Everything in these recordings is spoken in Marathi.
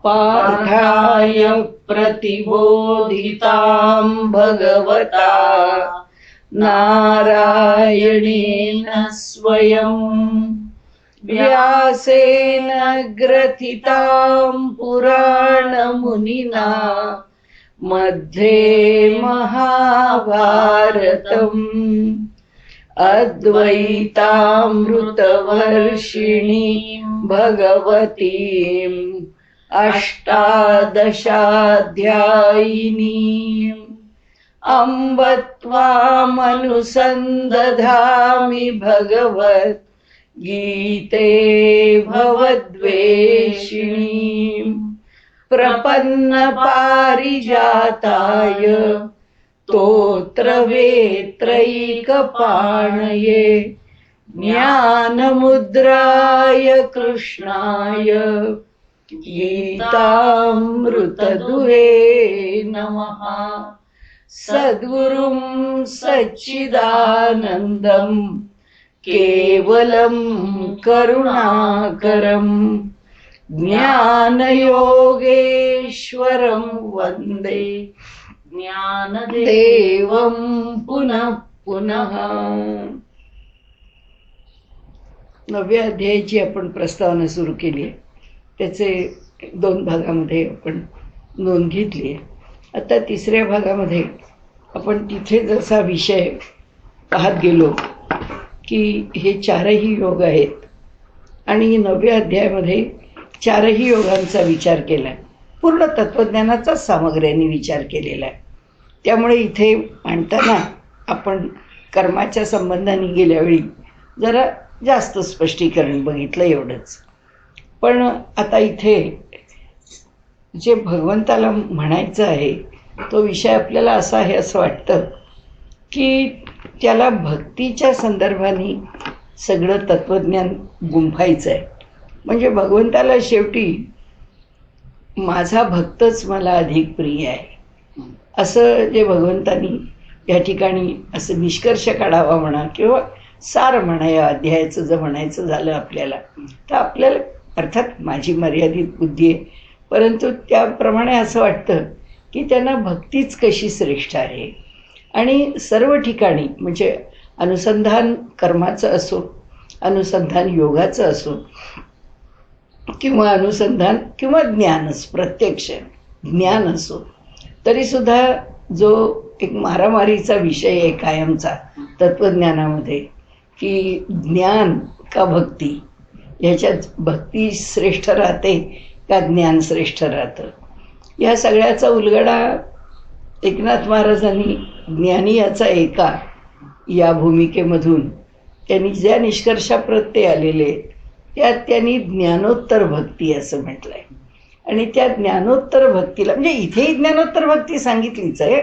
पार्थाय प्रतिबोधितां भगवता नारायणेन स्वयं व्यासेन ग्रथितां पुराणमुनिना मध्ये महाभारतम् अद्वैतामृतवर्षिणीं भगवतीम् अष्टादशाध्यायिनीम् अम्ब त्वामनुसन्दधामि भगवत् गीते भवद्वेषिणीम् प्रपन्नपारिजाताय स्तोत्रवेत्रैकपाणये ज्ञानमुद्राय कृष्णाय गीतामृतदुहे नमः। सद्गुरुं सच्चिदानन्दं केवलं करुणाकरं ज्ञानयोगेश्वरं वन्दे ज्ञानदेवं पुनः पुनः। 9व्या अध्यायाची आपण प्रस्तावना सुरू केली आहे. त्याचे 2 भागामध्ये आपण नोंद घेतली आहे. आता 3ऱ्या भागामध्ये आपण तिथे जसा विषय पाहत गेलो की हे 4ही योग आहेत आणि 9व्या अध्यायामध्ये 4ही योगांचा विचार केला आहे. पूर्ण तत्त्वज्ञानाचाच सामग्र्यांनी विचार केलेला आहे. त्यामुळे इथे मांडताना आपण कर्माच्या संबंधाने गेल्यावेळी जरा जास्त स्पष्टीकरण बघितलं एवढंच. पण आता इथे जे भगवंताला म्हणायचं आहे तो विषय आपल्याला असा आहे असं वाटतं की त्याला भक्तीच्या संदर्भाने सगळं तत्त्वज्ञान गुंफायचं आहे. म्हणजे भगवंताला शेवटी माझा भक्तच मला अधिक प्रिय आहे असं जे भगवंतानी या ठिकाणी असं निष्कर्ष काढावा म्हणा किंवा सार म्हणा या अध्यायाचं जर म्हणायचं झालं आपल्याला तर आपल्याला अर्थात माझी मर्यादित बुद्धी आहे परंतु त्याप्रमाणे असं वाटतं की त्यांना भक्तीच कशी श्रेष्ठ आहे. आणि सर्व ठिकाणी म्हणजे अनुसंधान कर्माचं असो अनुसंधान योगाचं असो किंवा अनुसंधान किंवा ज्ञानच प्रत्यक्ष ज्ञान असो तरीसुद्धा जो एक मारामारीचा विषय आहे कायमचा तत्त्वज्ञानामध्ये की ज्ञान का भक्ती ह्याच्यात भक्ती श्रेष्ठ राहते का ज्ञान श्रेष्ठ राहतं. या सगळ्याचा उलगडा एकनाथ महाराजांनी ज्ञानी याचा एका या भूमिकेमधून त्यांनी ज्या निष्कर्षाप्रत्ये आलेले आहेत त्यात त्यांनी ज्ञानोत्तर भक्ती असं म्हटलं आहे. आणि त्या ज्ञानोत्तर भक्तीला म्हणजे इथेही ज्ञानोत्तर भक्ती सांगितलीच आहे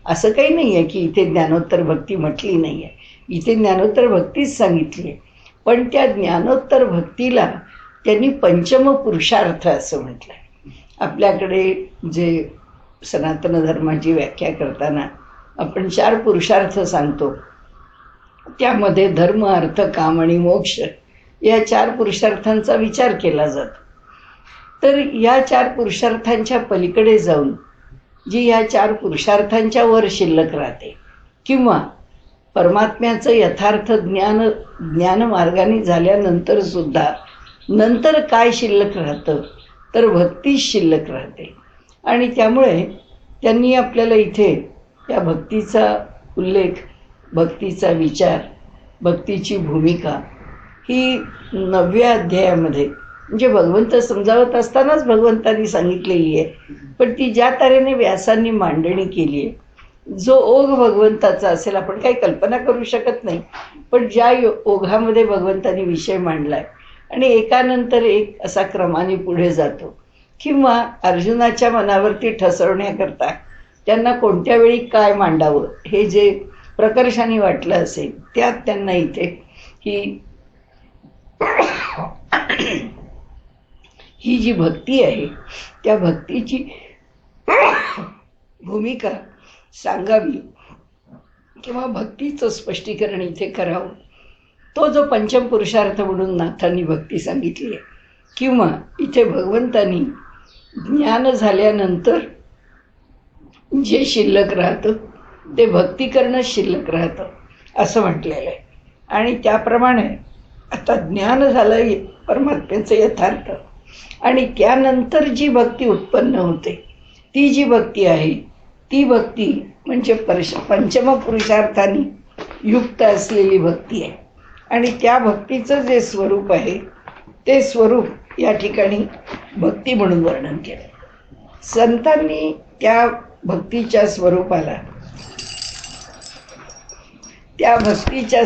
असं काही नाही आहे की इथे ज्ञानोत्तर भक्ती म्हटली नाही आहे. इथे ज्ञानोत्तर भक्तीच सांगितली आहे. पण त्या ज्ञानोत्तर भक्तीला त्यांनी पंचम पुरुषार्थ असं म्हटलं आहे. आपल्याकडे जे सनातन धर्माची व्याख्या करताना आपण 4 पुरुषार्थ सांगतो त्यामध्ये धर्म अर्थ काम आणि मोक्ष या 4 पुरुषार्थांचा विचार केला जातो. तर या 4 पुरुषार्थांच्या पलीकडे जाऊन जी या 4 पुरुषार्थांच्या वर शिल्लक राहते किंवा परमात्म्याचं यथार्थ ज्ञानमार्गाने झाल्यानंतर सुद्धा नंतर काय शिल्लक राहतं तर भक्ती शिल्लक राहते. आणि त्यामुळे त्यांनी आपल्याला इथे या भक्तीचा उल्लेख भक्तीचा विचार भक्तीची भूमिका ही 9व्या अध्यायामध्ये म्हणजे भगवंत समजावत असतानाच भगवंतांनी सांगितलेली आहे. पण ती ज्या तऱ्हेने व्यासांनी मांडणी केली आहे जो ओघ भगवंताचा असेल आपण काही कल्पना करू शकत नाही पण ज्या ओघामध्ये भगवंतांनी विषय मांडला आहे आणि एकानंतर एक असा क्रमाने पुढे जातो किंवा अर्जुनाच्या मनावरती ठसवण्याकरता त्यांना कोणत्या वेळी काय मांडावं हे जे प्रकर्षाने वाटलं असेल त्यात त्यांना इथे ही जी भक्ती आहे त्या भक्तीची भूमिका सांगावी किंवा भक्तीचं स्पष्टीकरण इथे करावं. तो जो पंचम पुरुषार्थ म्हणून नाथांनी भक्ती सांगितली आहे किंवा इथे भगवंतांनी ज्ञान झाल्यानंतर जे शिल्लक राहतं ते भक्ती करणं शिल्लक राहतं असं म्हटलेलं आहे. आणि त्याप्रमाणे आता ज्ञान झालं परमात्म्याचं यथार्थ, आणि त्यानंतर जी भक्ती उत्पन्न होते ती जी भक्ती आहे ती भक्ती म्हणजे पंचम पुरुषार्थांनी युक्त असलेली भक्ती आहे. आणि त्या भक्तीचं जे स्वरूप आहे ते स्वरूप या ठिकाणी भक्ती म्हणून वर्णन केलं. संतांनी त्या भक्तीच्या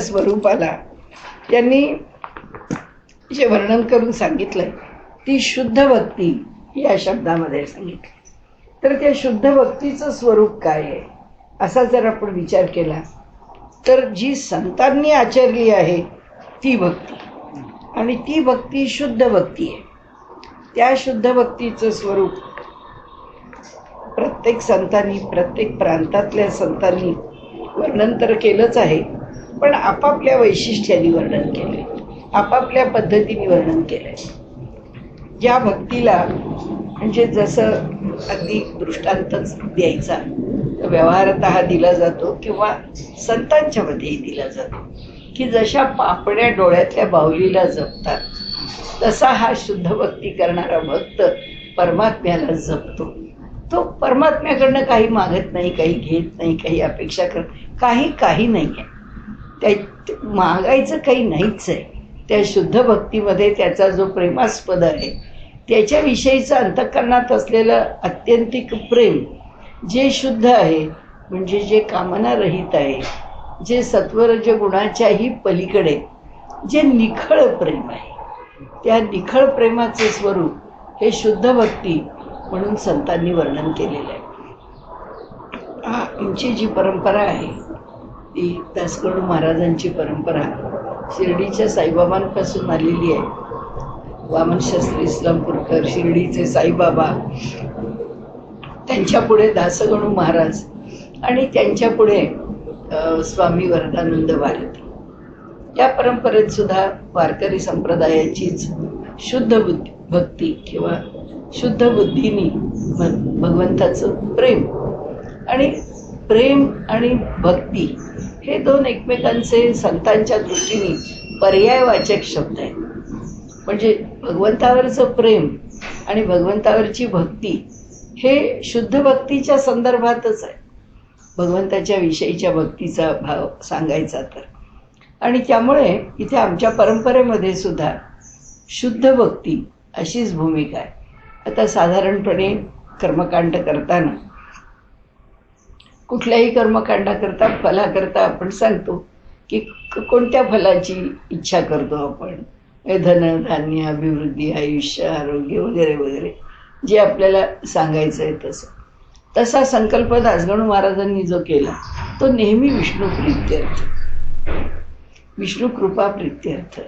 स्वरूपाला त्यांनी जे वर्णन करून सांगितलंय ती शुद्ध भक्ती या शब्दामध्ये सांगितली. तर त्या शुद्ध भक्तीचं स्वरूप काय आहे असा जर आपण विचार केला तर जी संतांनी आचरली आहे ती भक्ती, आणि ती भक्ती शुद्ध भक्ती आहे. त्या शुद्ध भक्तीचं स्वरूप प्रत्येक संतांनी, प्रत्येक प्रांतातल्या संतांनी वर्णन तर केलंच आहे, पण आपापल्या वैशिष्ट्यांनी वर्णन केले, आपापल्या पद्धतीने वर्णन केलंय. ज्या भक्तीला म्हणजे जसं अगदी दृष्टांतच द्यायचा व्यवहारतः दिला जातो किंवा संतांच्या मध्येही दिला जातो की जशा पापण्या डोळ्यातल्या बाहुलीला जपतात तसा हा शुद्ध भक्ती करणारा भक्त परमात्म्याला जपतो. तो परमात्म्याकडनं काही मागत नाही, काही घेत नाही, काही अपेक्षा करत काही नाही आहे. त्या मागायचं काही नाहीच आहे. त्या शुद्ध भक्तीमध्ये त्याचा जो प्रेमास्पद आहे त्याच्याविषयीचं अंतःकरणात असलेलं आत्यंतिक प्रेम जे शुद्ध आहे, म्हणजे जे कामनारहित आहे, जे सत्वरज गुणाच्याही पलीकडे जे निखळ प्रेम आहे, त्या निखळ प्रेमाचे स्वरूप हे शुद्ध भक्ती म्हणून संतांनी वर्णन केलेलं आहे. आमची जी परंपरा आहे ती दासगणू महाराजांची परंपरा शिर्डीच्या साईबाबांपासून आलेली आहे. वामन शास्त्री इस्लामपूरकर, शिर्डीचे साईबाबा, त्यांच्या पुढे दासगणू महाराज आणि त्यांच्या पुढे स्वामी वरदानंद भारती. या परंपरेत सुद्धा वारकरी संप्रदायाचीच शुद्ध भक्ती किंवा शुद्ध बुद्धीनी भगवंताचं प्रेम आणि भक्ती हे दोन एकमेकांचे संतांच्या दृष्टीने पर्यायवाचक शब्द आहेत. म्हणजे भगवंतावरचं प्रेम आणि भगवंतावरची भक्ती हे शुद्ध भक्तीच्या संदर्भातच आहे, भगवंताच्या विषयीच्या भक्तीचा भाव सांगायचा तर. आणि त्यामुळे इथे आमच्या परंपरेमध्ये सुद्धा शुद्ध भक्ती अशीच भूमिका आहे. आता साधारणपणे कर्मकांड करताना कुठल्याही कर्मकांडाकरता फलाकरता आपण सांगतो की कोणत्या फलाची इच्छा करतो आपण, धन धान्य अभिवृद्धी आयुष्य आरोग्य वगैरे वगैरे जे आपल्याला सांगायचं आहे तसा संकल्प दासगणू महाराजांनी जो केला तो नेहमी विष्णू प्रीत्यर्थ, विष्णू कृपा प्रीत्यर्थ,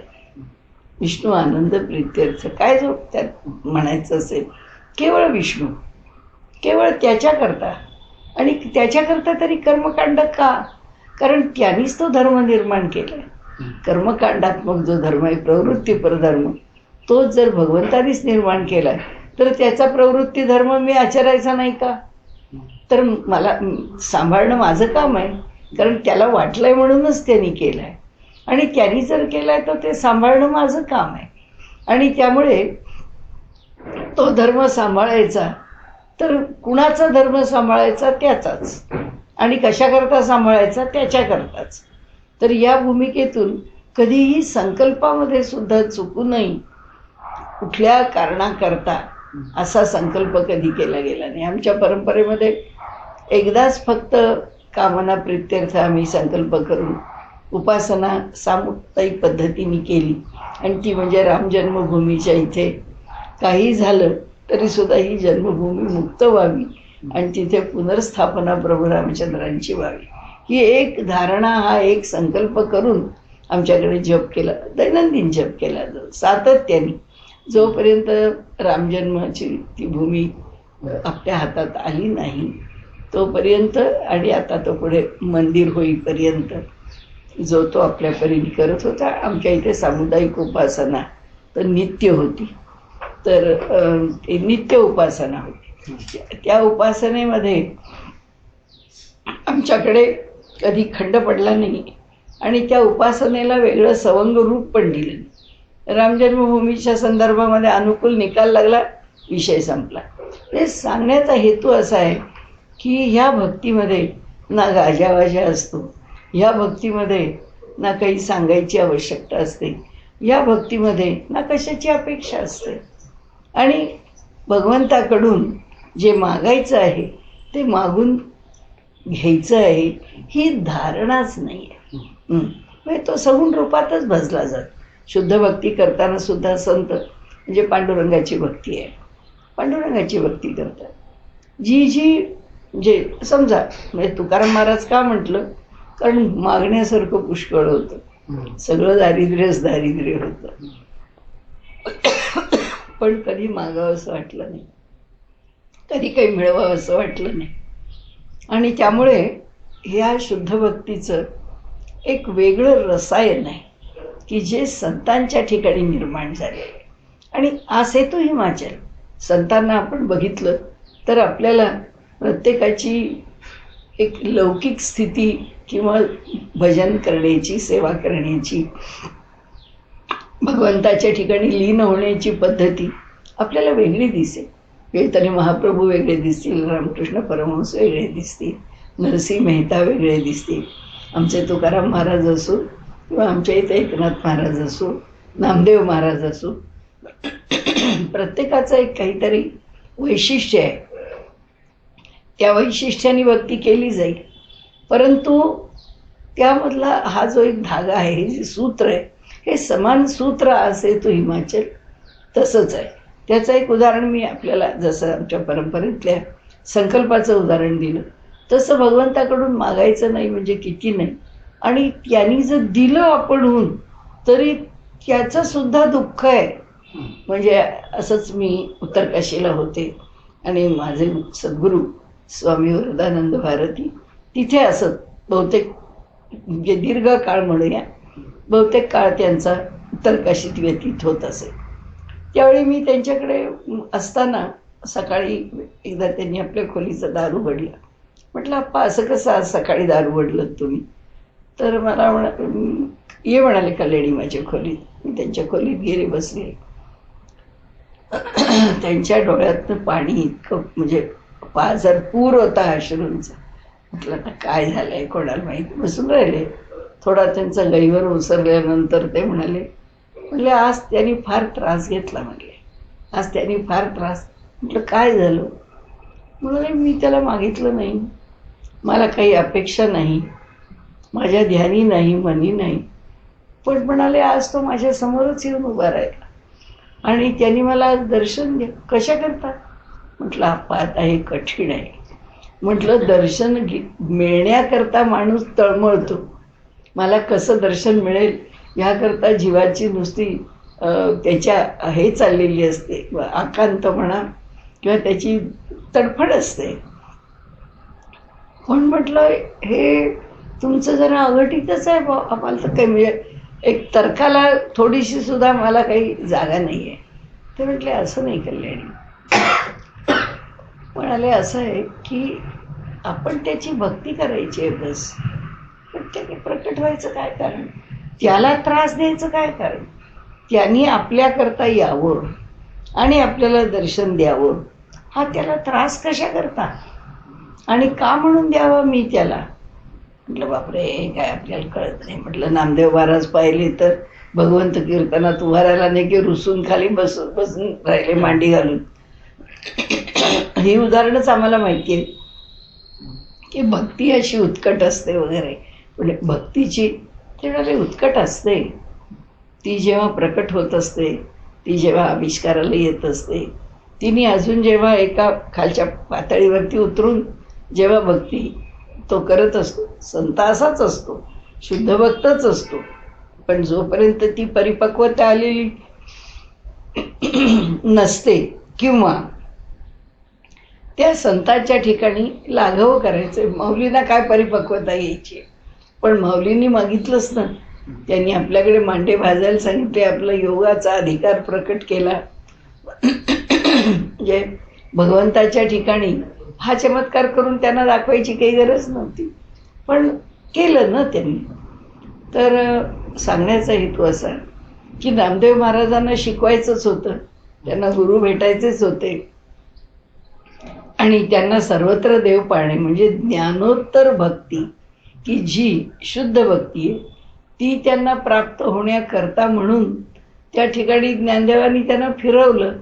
विष्णू आनंद प्रीत्यर्थ, काय जो त्यात म्हणायचं असेल केवळ विष्णू, केवळ त्याच्याकरता. आणि त्याच्याकरता तरी कर्मकांड का? कारण त्यांनीच तो धर्म निर्माण केलाय. कर्मकांडात्मक जो धर्म आहे प्रवृत्ती परधर्म, तो जर भगवंतानीच निर्माण केलाय तर त्याचा प्रवृत्ती धर्म मी आचरायचा नाही का? तर मला सांभाळणं माझं काम आहे, कारण त्याला वाटलंय म्हणूनच त्यांनी केलंय, आणि त्यांनी जर केलाय तर ते सांभाळणं माझं काम आहे. आणि त्यामुळे तो धर्म सांभाळायचा तर कुणाचा धर्म सांभाळायचा? त्याचाच. आणि कशाकरता सांभाळायचा? त्याच्याकरताच. तर या भूमिकेतून कधीही संकल्पामध्ये सुद्धा चुकू नये, कुठल्या कारणाकरता असा संकल्प कधी केला गेला नाही. आमच्या परंपरेमध्ये एकदाच फक्त कामना प्रीत्यर्थ आम्ही संकल्प करून उपासना सामुदायिक पद्धतीने केली, आणि ती म्हणजे राम जन्मभूमीच्या इथे काही झालं तरी सुद्धा ही जन्मभूमी मुक्त व्हावी आणि तिथे पुनर्स्थापना प्रभू रामचंद्रांची व्हावी, ही एक धारणा, हा एक संकल्प करून आमच्याकडे जप केला, दैनंदिन जप केला जातो सातत्याने, जोपर्यंत रामजन्माची ती भूमी आपल्या हातात आली नाही तोपर्यंत, आणि आता तो पुढे मंदिर होईपर्यंत जो तो आपल्या परीने करत होता. आमच्या इथे सामुदायिक उपासना तर नित्य होती. तर ती नित्य उपासना होती. त्या उपासनेमध्ये आमच्याकडे कधी खंड पडला नाही आणि त्या उपासनेला वेगळं सवंग रूप पण दिलं नाही. राम जन्मभूमीच्या संदर्भामध्ये अनुकूल निकाल लागला, विषय संपला. हे सांगण्याचा हेतू असा आहे की ह्या भक्तीमध्ये ना गाजावाजा असतो, ह्या भक्तीमध्ये ना काही सांगायची आवश्यकता असते, या भक्तीमध्ये ना कशाची अपेक्षा असते. आणि भगवंताकडून जे मागायचं आहे ते मागून घ्यायचं आहे ही धारणाच नाही आहे. म्हणजे तो सगुण रूपातच भजला जातो. शुद्ध भक्ती करताना सुद्धा संत म्हणजे पांडुरंगाची भक्ती आहे, पांडुरंगाची भक्ती करतात. जी म्हणजे समजा म्हणजे तुकाराम महाराज का म्हटलं, कारण मागण्यासारखं पुष्कळ होतं, सगळं दारिद्र्यच दारिद्र्य होतं, पण कधी मागावं असं वाटलं नाही, कधी काही मिळवावं असं वाटलं नाही. आणि त्यामुळे ह्या शुद्ध भक्तीचं एक वेगळं रसायन आहे की जे संतांच्या ठिकाणी निर्माण झाले. आणि आसेतू हिमाचल संतांना आपण बघितलं तर आपल्याला प्रत्येकाची एक लौकिक स्थिती किंवा भजन करण्याची, सेवा करण्याची, भगवंताच्या ठिकाणी लीन होण्याची पद्धती आपल्याला वेगळी दिसेल. चैतन्य महाप्रभू वेगळे दिसतील, रामकृष्ण परमहंस वेगळे दिसतील, नरसिंह मेहता वेगळे दिसतील, आमचे तुकाराम महाराज असो किंवा आमच्या इथे एकनाथ महाराज असो, नामदेव महाराज असो, प्रत्येकाचं एक काहीतरी वैशिष्ट्य आहे. त्या वैशिष्ट्याने भक्ती केली जाईल. परंतु त्यामधला हा जो एक धागा आहे, हे जे सूत्र आहे, हे समान सूत्र असे तो हिमाचल तसंच आहे. त्याचं एक उदाहरण मी आपल्याला, जसं आमच्या परंपरेतल्या संकल्पाचं उदाहरण दिलं, तसं भगवंताकडून मागायचं नाही म्हणजे किती नाही. आणि त्यांनी जर दिलं आपणहून तरी त्याचं सुद्धा दुःख आहे. म्हणजे असंच मी उत्तरकाशीला होते आणि माझे सद्गुरू स्वामी वरदानंद भारती तिथे असत बहुतेक, म्हणजे दीर्घ काळ म्हणूया, बहुतेक काळ त्यांचा उत्तरकाशीत व्यतीत होत असे. त्यावेळी मी त्यांच्याकडे असताना सकाळी एकदा त्यांनी आपल्या खोलीचं दार उघडलं. म्हटलं अप्पा असं कसं आज सकाळी दार उघडलं तुम्ही? तर मला ये म्हणाले कल्याणी माझ्या खोलीत. मी त्यांच्या खोलीत गेले, बसले. त्यांच्या डोळ्यातनं पाणी इतकं म्हणजे पाझर पूर होता अश्रूंचा. म्हटलं आता काय झालंय कोणाला माहीत. बसून राहिले. थोडा त्यांचा गैवर उसरल्यानंतर ते म्हणले आज त्यांनी फार त्रास घेतला. म्हटले आज त्यांनी फार त्रास. म्हटलं काय झालं? म्हणाले मी त्याला मागितलं नाही, मला काही अपेक्षा नाही, माझ्या ध्यानी नाही, मनी नाही, पण म्हणाले आज तो माझ्या समोरच येऊन उभा राहिला आणि त्यांनी मला दर्शन घे. कशा करता? म्हटलं आप्पा आता हे कठीण आहे. म्हटलं दर्शन मिळण्याकरता माणूस तळमळतो, मला कसं दर्शन मिळेल ह्याकरता जीवाची नुसती त्याच्या हे चाललेली असते, आकांत म्हणा किंवा त्याची तडफड असते. पण म्हटलं हे तुमचं जरा अघटितच आहे बा. आम्हाला तर काही म्हणजे एक तर्काला थोडीशी सुद्धा मला काही जागा नाही आहे. ते म्हटले असं नाही कल्याणी. म्हणाले असं आहे की आपण त्याची भक्ती करायची आहे बस. पण त्याने प्रकट व्हायचं काय कारण? त्याला त्रास द्यायचं काय कारण? त्यांनी आपल्याकरता यावं आणि आपल्याला दर्शन द्यावं, हा त्याला त्रास कशा करता आणि का म्हणून द्यावं मी त्याला? म्हटलं बापरे हे काय आपल्याला कळत नाही. म्हटलं नामदेव महाराज पाहिले तर भगवंत कीर्तनात उभा राहिला नाही की रुसून खाली बसून राहिले मांडी घालून. ही उदाहरणच आम्हाला माहिती आहे की भक्ती अशी उत्कट असते वगैरे. पण भक्तीची तेवढी उत्कट असते, ती जेव्हा प्रकट होत असते, ती जेव्हा आविष्काराला येत असते, तिने अजून जेव्हा एका खालच्या पातळीवरती उतरून जेव्हा भक्ती तो करत असतो, संत असाच असतो, शुद्ध भक्तच असतो. पण जोपर्यंत ती परिपक्वता आलेली नसते किंवा त्या संतांच्या ठिकाणी लाघव करायचं. माऊलींना काय परिपक्वता यायची, पण माऊलींनी मागितलंच ना. त्यांनी आपल्याकडे मांडे भाजायला सांगितले, आपला योगाचा अधिकार प्रकट केला, म्हणजे भगवंताच्या ठिकाणी हा चमत्कार करून त्यांना दाखवायची काही गरज नव्हती, पण केलं ना त्यांनी. तर सांगण्याचा हेतू असा की नामदेव महाराजांना शिकवायचंच होतं, त्यांना गुरु भेटायचेच होते आणि त्यांना सर्वत्र देव पाळणे म्हणजे ज्ञानोत्तर भक्ती, की जी शुद्ध भक्ती आहे ती त्यांना प्राप्त होण्याकरता म्हणून त्या ठिकाणी ज्ञानदेवांनी त्यांना फिरवलं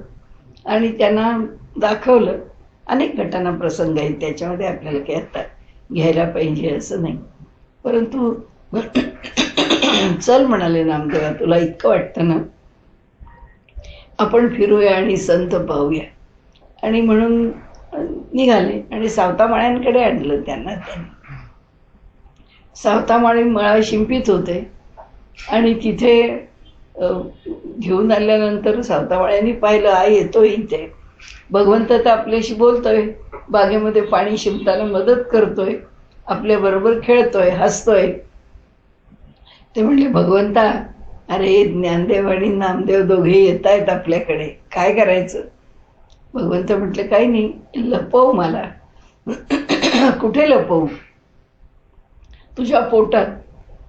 आणि त्यांना दाखवलं. अनेक घटना प्रसंग आहेत त्याच्यामध्ये, आपल्याला काही आता घ्यायला पाहिजे असं नाही, परंतु चल म्हणाले नामदेवा, तुला इतकं वाटतं ना, आपण फिरूया आणि संत पाहूया. आणि म्हणून निघाले आणि सावतामाळ्यांकडे आणलं त्यांना. सावतामाळी मळा शिंपीत होते आणि तिथे घेऊन आल्यानंतर सावतामाळ्यांनी पाहिलं, आई येतोय इथे, भगवंत तर आपल्याशी बोलतोय, बागेमध्ये पाणी शिंपताना मदत करतोय, आपल्याबरोबर खेळतोय, हसतोय. ते म्हणले, भगवंता, अरे ज्ञानदेव आणि नामदेव दोघे येत आहेत आपल्याकडे, काय करायचं? भगवंत म्हटले, काही नाही, लपव मला. कुठे लपवू? तुझ्या पोटात.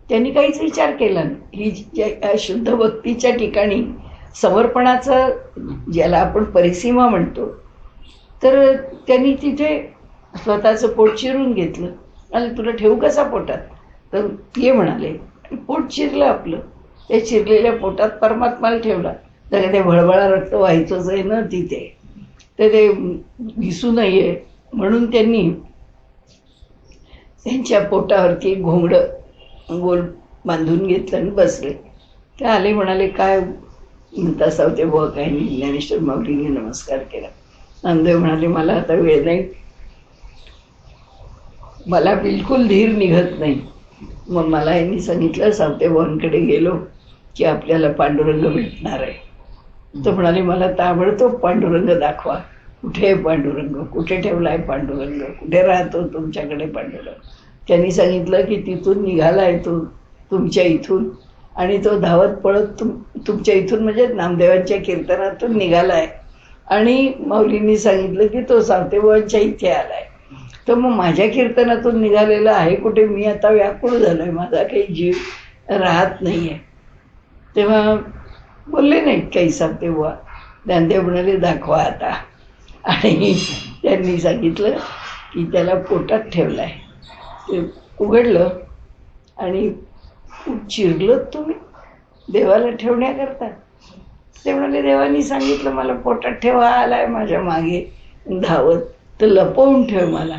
त्यांनी काहीच विचार केला नाही. ही शुद्ध भक्तीच्या ठिकाणी समर्पणाचं, ज्याला आपण परिसीमा म्हणतो, तर त्यांनी तिथे स्वतःचं पोट चिरून घेतलं आणि तुला ठेवू कसा पोटात? तर ये म्हणाले. पोट चिरलं आपलं. त्या चिरलेल्या पोटात परमात्माला ठेवला. तर ते भळभळा रक्त व्हायचंच आहे ना तिथे, तर ते दिसू नये म्हणून त्यांनी त्यांच्या पोटावरती घोंगडं गोल बांधून घेतलं आणि बसले. ते आले, म्हणाले, काय म्हणता सावते बुवा? काही नाही. ज्ञानेश्वर माऊलींनी नमस्कार केला. नामदेव म्हणाले, मला आता वेळ नाही, मला बिलकुल धीर निघत नाही. मग मला यांनी सांगितलं, सावते बुवांकडे गेलो की आपल्याला पांडुरंग भेटणार आहे. तर म्हणाले, मला ताबडतोब पांडुरंग दाखवा. कुठे आहे पांडुरंग? कुठे ठेवला आहे पांडुरंग? कुठे राहतो तुमच्याकडे पांडुरंग? त्यांनी सांगितलं की तिथून निघाला आहे तो तुमच्या इथून, आणि तो धावत पळत तुमच्या इथून म्हणजे नामदेवांच्या कीर्तनातून निघाला आहे, आणि माऊलींनी सांगितलं की तो सावतेबुवांच्या इथे आला आहे. तर मग माझ्या कीर्तनातून निघालेला आहे कुठे? मी आता व्याकुळ झालो आहे, माझा काही जीव राहत नाही आहे. तेव्हा बोलले नाहीत काही सावतेबुवा. ज्ञानदेव म्हणाले, दाखवा आता. आणि त्यांनी सांगितलं की त्याला पोटात ठेवलं आहे. ते उघडलं आणि चिरलं तुम्ही देवाला ठेवण्याकरता? ते म्हणाले, देवानी सांगितलं मला पोटात ठेवा, आलाय माझ्या मागे धावत, तर लपवून ठेव मला.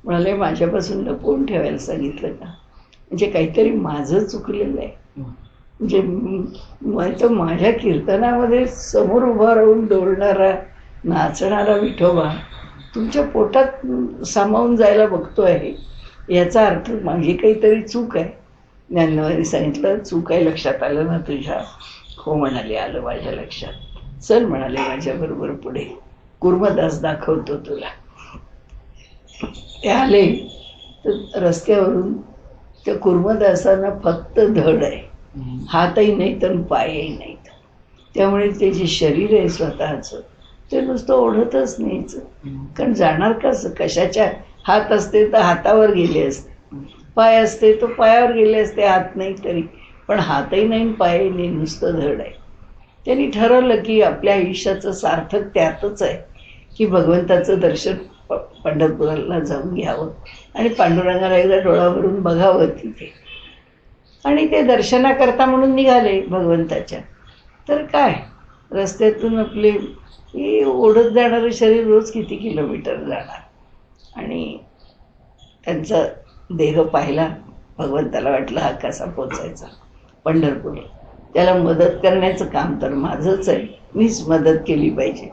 म्हणाले, माझ्यापासून लपवून ठेवायला सांगितलं का? म्हणजे काहीतरी माझं चुकलेलं आहे. म्हणजे तर माझ्या कीर्तनामध्ये समोर उभा राहून डोलणारा नाचणारा विठोबा तुमच्या पोटात सामावून जायला बघतो आहे, याचा अर्थ माझी काहीतरी चूक आहे. ज्ञानदेवांनी सांगितलं, चूक आहे, लक्षात आलं ना तुझ्या? हो म्हणाले, आलं माझ्या लक्षात. चल म्हणाले माझ्याबरोबर पुढे, कुर्मदास दाखवतो तुला. ते आले तर रस्त्यावरून त्या कुर्मदासांना फक्त धड आहे, हातही नाहीत आणि पायही नाहीत. त्यामुळे ते जे शरीर आहे स्वतःचं ते नुसतं ओढतच नाहीच, कारण जाणार कसं? कशाच्या? हात असते तर हातावर गेले असते, पाय असते तर पायावर गेले असते, हात नाही तरी, पण हातही नाही पायही नाही, नुसतं धड आहे. त्यांनी ठरवलं की आपल्या आयुष्याचं सार्थक त्यातच आहे की भगवंताचं दर्शन पंढरपुराला जाऊन घ्यावं आणि पांडुरंगाला एकदा डोळा भरून बघावं तिथे. आणि ते दर्शनाकरता म्हणून निघाले भगवंताच्या. तर काय, रस्त्यातून आपले ओढत जाणारं शरीर रोज किती किलोमीटर जाणार, आणि त्यांचा देह पाहिला. भगवंताला वाटलं हा कसा पोचायचा पंढरपूरला, त्याला मदत करण्याचं काम तर माझंच आहे, मीच मदत केली पाहिजे.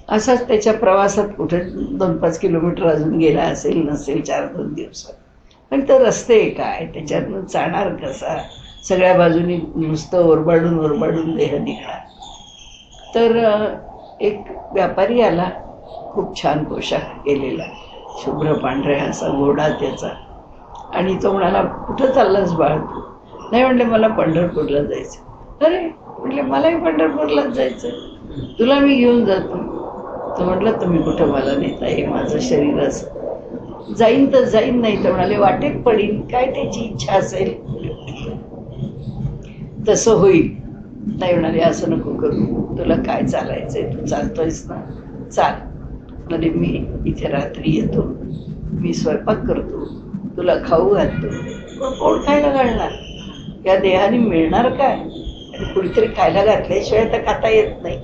असाच त्याच्या प्रवासात कुठे 2-5 किलोमीटर अजून गेला असेल नसेल 4-2 दिवसात. पण तर रस्ते काय, त्याच्यातनं जाणार कसा? सगळ्या बाजूनी नुसतं ओरबाडून ओरबाडून देह निघणार. तर एक व्यापारी आला, खूप छान पोशाख केलेला, शुभ्र पांढऱ्या असा घोडा त्याचा, आणि तो म्हणाला, कुठं चाललास बाळ तू? नाही म्हणले, मला पंढरपूरला जायचं. अरे म्हटले, मलाही पंढरपूरलाच जायचं. तुला मी घेऊन जातो. तर म्हटलं तुम्ही कुठं मला नेता, हे माझं शरीरच जाईन तर जाईन, नाही तर म्हणाले वाटेत पडीन, काय त्याची इच्छा असेल तसं होईल. नाही म्हणाले असं नको करू, तुला काय चालायचंय, तू चालतोयस ना, चाल. म्हणाले मी इथे रात्री येतो, मी स्वयंपाक करतो, तुला खाऊ घालतो. पण कोण खायला घालणार, या देहाने मिळणार काय, आणि कुणीतरी खायला घातल्याशिवाय तर खाता येत नाही.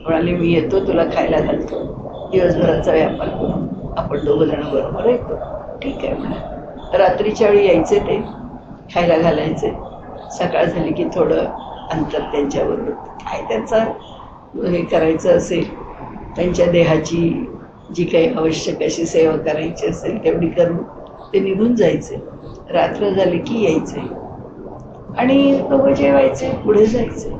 म्हणाले मी येतो, तुला खायला घालतो, दिवसभराचा व्यापार करू, आपण दोघं जण बरोबर येतो. ठीक आहे म्हणा. रात्रीच्या वेळी यायचे, ते खायला घालायचे. सकाळ झाली की थोडं अंतर त्यांच्याबरोबर, काय त्यांचा हे करायचं असेल, त्यांच्या देहाची जी काही आवश्यक अशी सेवा करायची असेल तेवढी करून ते निघून जायचे. रात्र झाली की यायचे आणि दोघं जेवायचे, पुढे जायचे.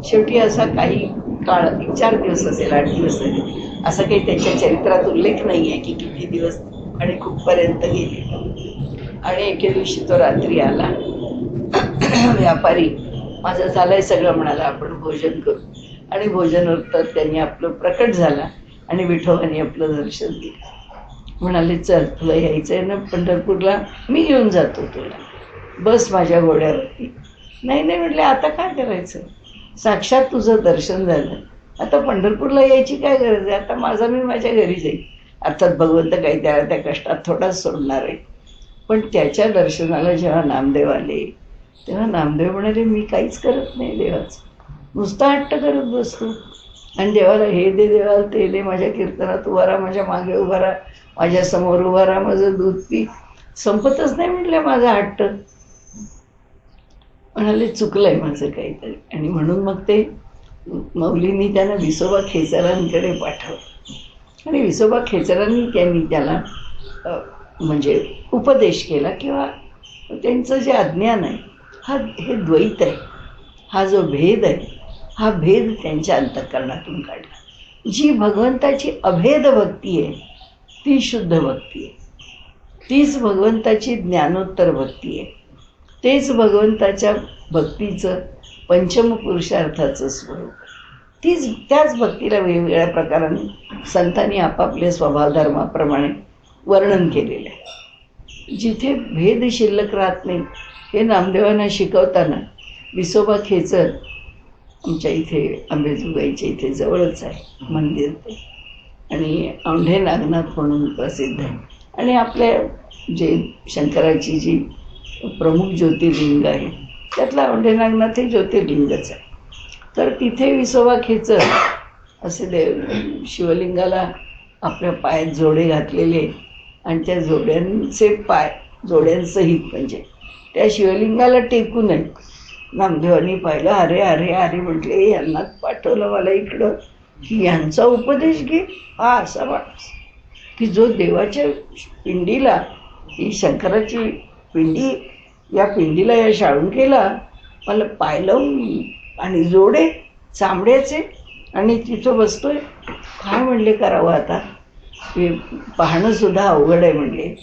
शेवटी असा काही काळ, 4 दिवस असेल, 8 दिवस असेल, असं काही त्यांच्या चरित्रात उल्लेख नाही आहे की किती दिवस आणि कुठपर्यंत गेले. आणि एके दिवशी तो रात्री आला. व्यापारी माझं झालंय सगळं म्हणाला, आपण भोजन करू. आणि भोजनोत्तर त्यांनी आपलं प्रकट झाला आणि विठोबाने आपलं दर्शन दिलं. म्हणाले चल, तुला यायचंय ना पंढरपूरला, मी घेऊन जातो तुला, बस माझ्या घोड्यावरती. नाही नाही म्हटले, आता काय करायचं, साक्षात तुझं दर्शन झालं, आता पंढरपूरला यायची काय गरज आहे, आता माझा मी माझ्या घरी जाईल. अर्थात भगवंत काही त्याला त्या कष्टात थोडाच सोडणार आहे. पण त्याच्या दर्शनाला जेव्हा नामदेव आले, तेव्हा नामदेव म्हणाले मी काहीच करत नाही देवाचं, नुसता हट्ट करत बसतो. आणि देवाला हे दे, देवाला ते दे, माझ्या कीर्तनात उभा राहा, माझ्या मागे उभा राहा, माझ्या समोर उभा राहा, माझं दूध पी. संपतच नाही म्हटलं माझा हट्ट. म्हणाले चुकलंय माझं काहीतरी. आणि म्हणून मग ते माऊलींनी त्यांना विसोबा खेचरांकडे पाठवलं. आणि विसोबा खेचरांनी त्यांनी त्याला म्हणजे उपदेश केला, किंवा त्यांचं जे अज्ञान आहे, हे द्वैत आहे, हा जो भेद आहे, हा भेद त्यांच्या अंतःकरणातून काढला. जी भगवंताची अभेद भक्ती आहे ती शुद्ध भक्ती आहे, तीच भगवंताची ज्ञानोत्तर भक्ती आहे, तेच भगवंताच्या भक्तीचं पंचम पुरुषार्थाचं स्वरूप. त्याच भक्तीला वेगवेगळ्या प्रकाराने संतांनी आपापल्या स्वभावधर्माप्रमाणे वर्णन केलेलं आहे. जिथे भेद शिल्लक राहत नाही, हे नामदेवांना शिकवताना विसोबा खेचर आमच्या इथे अंबेजोगाईच्या इथे जवळच आहे मंदिर ते, आणि औंढे नागनाथ म्हणून प्रसिद्ध आहे. आणि आपल्या जे शंकराची जी प्रमुख ज्योतिर्लिंग आहे त्यातला औंढे नागनाथ हे ज्योतिर्लिंगच आहे. तर तिथे विसोबा खेचर असे देव शिवलिंगाला आपल्या पायात जोडे घातलेले, आणि त्या जोड्यांचे पाय जोड्यांसहित म्हणजे त्या शिवलिंगाला टेकू नये. नामदेवांनी पाहिलं, अरे अरे अरे म्हटले, यांनाच पाठवलं मला इकडं की यांचा उपदेश घे. हा असा माणूस की जो देवाच्या पिंडीला, ही शंकराची पिंडी, या पिंडीला या शाळुंकेला मला पाय लावून आणि जोडे चांबड्याचे, आणि तिथं बसतोय, काय म्हणले करावं आता, हे पाहणंसुद्धा अवघड आहे म्हणले.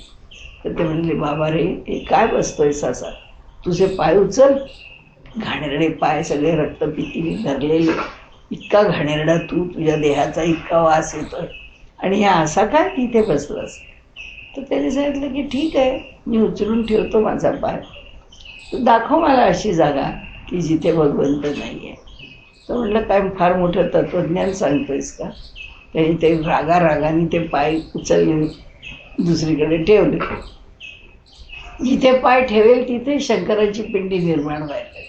तर ते म्हणले बाबा रे, हे काय बसतोय सासा, तुझे पाय उचल. घाणेरडे पाय सगळे रक्तपितीने धरलेले, इतका घाणेरडा तू, तुझ्या देहाचा इतका वास येतोय, आणि हा असा काय तिथे बसलास. तर त्याने सांगितलं की ठीक आहे, मी उचलून ठेवतो माझा पाय, दाखव मला अशी जागा की जिथे भगवंत नाही आहे. तर म्हटलं काय फार मोठं तत्त्वज्ञान सांगतोयस का. त्याने ते रागाने ते पाय उचलले, दुसरीकडे ठेवले. जिथे पाय ठेवेल तिथे शंकराची पिंडी निर्माण व्हायला लागली.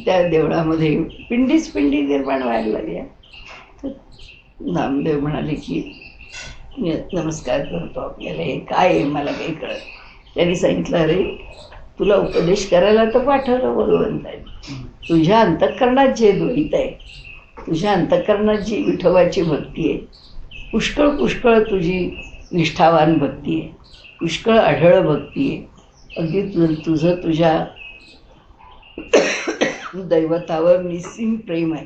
त्या देवळामध्ये पिंडीच पिंडी निर्माण व्हायला लागल्या. तर नामदेव म्हणाले की मी नमस्कार करतो आपल्याला, हे काय आहे मला काही कळत. त्यांनी सांगितलं अरे तुला उपदेश करायला तर पाठवलं भगवंताने, तुझ्या अंतःकरणात जे द्वैत आहे, तुझ्या अंतःकरणात जी विठोबाची भक्ती आहे, पुष्कळ पुष्कळ तुझी निष्ठावान भक्ती आहे, पुष्कळ आढळ भक्ती आहे, अगदी तुझं तुझ्या दैवतावर निस्सीम प्रेम आहे.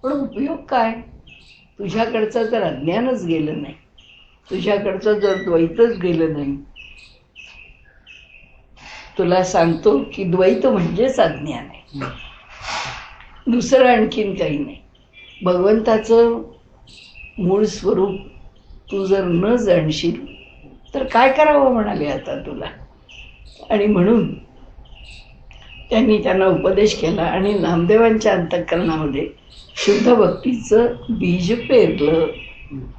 पण उपयोग काय, तुझ्याकडचं जर अज्ञानच गेलं नाही, तुझ्याकडचं जर द्वैतच गेलं नाही. तुला सांगतो की द्वैत म्हणजेच अज्ञान आहे. दुसरं आणखीन काही नाही. भगवंताचं मूळ स्वरूप तू जर न जाणशील तर काय करावं म्हणाले आता तुला. आणि म्हणून त्यांना उपदेश केला आणि नामदेवांच्या अंतःकरणामध्ये शुद्ध भक्तीचं बीज पेरलं.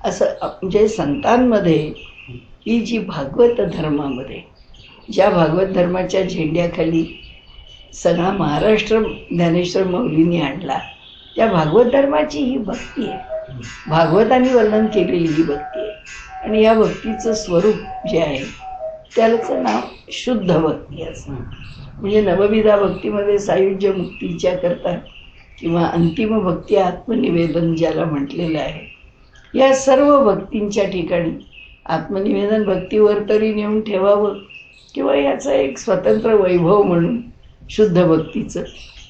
असं म्हणजे संतांमध्ये ही जी भागवत धर्मामध्ये, ज्या भागवत धर्माच्या झेंड्याखाली सगळा महाराष्ट्र ज्ञानेश्वर माऊलींनी आणला, त्या भागवत धर्माची ही भक्ती आहे, भागवतांनी वर्णन केलेली ही भक्ती आहे. आणि या भक्तीचं स्वरूप जे आहे त्याचं नाव शुद्ध भक्ती असं. म्हणजे नवविधा भक्तीमध्ये सायुज्य मुक्तीच्या करता किंवा अंतिम भक्ती आत्मनिवेदन ज्याला म्हटलेलं आहे, या सर्व भक्तींच्या ठिकाणी आत्मनिवेदन भक्तीवर तरी नेऊन ठेवावं किंवा याचं एक स्वतंत्र वैभव म्हणून शुद्ध भक्तीचं